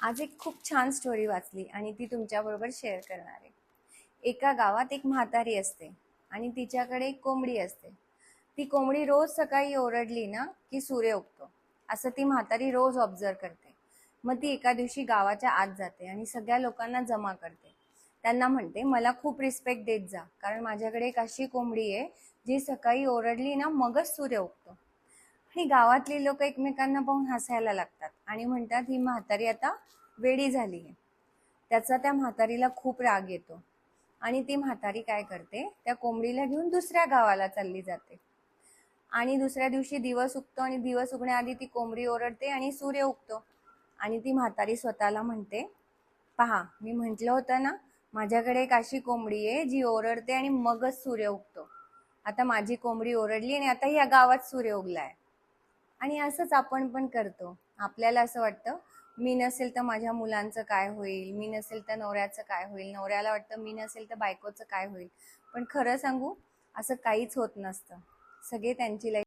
आज एक खूप छान स्टोरी वाचली आणि ती तुमच्याबरोबर शेअर करणार आहे. एका गावात एक म्हातारी असते आणि तिच्याकडे एक कोंबडी असते. ती कोंबडी रोज सकाळी ओरडली ना की सूर्य उगतो, असं ती म्हातारी रोज ऑब्झर्व करते. मग ती एका दिवशी गावाच्या आत जाते आणि सगळ्या लोकांना जमा करते. त्यांना म्हणते, मला खूप रिस्पेक्ट देत जा, कारण माझ्याकडे एक अशी कोंबडी आहे जी सकाळी ओरडली ना मगच सूर्य उगतो. ही गावातली लोक एकमेकांना पाहून हसायला लागतात आणि म्हणतात, ही म्हातारी आता वेडी झाली आहे. त्याचा त्या म्हातारीला खूप राग येतो आणि ती म्हातारी काय करते, त्या कोंबडीला घेऊन दुसऱ्या गावाला चालली जाते. आणि दुसऱ्या दिवशी दिवस उगतो आणि दिवस उगण्याआधी ती कोंबडी ओरडते आणि सूर्य उगतो. आणि ती म्हातारी स्वतःला म्हणते, पहा, मी म्हटलं होतं ना, माझ्याकडे एक अशी कोंबडी आहे जी ओरडते आणि मगच सूर्य उगतो. आता माझी कोंबडी ओरडली आणि आता या गावात सूर्य उगलाय. आणि असंच आपण पण करतो. आपल्याला असं वाटतं, मी नसेल तर माझ्या मुलांचं काय होईल, मी नसेल तर नवऱ्याचं काय होईल, नवऱ्याला वाटतं मी नसेल तर बायकोचं काय होईल. पण खरं सांगू, असं काहीच होत नसतं. सगळे त्यांची लाईफ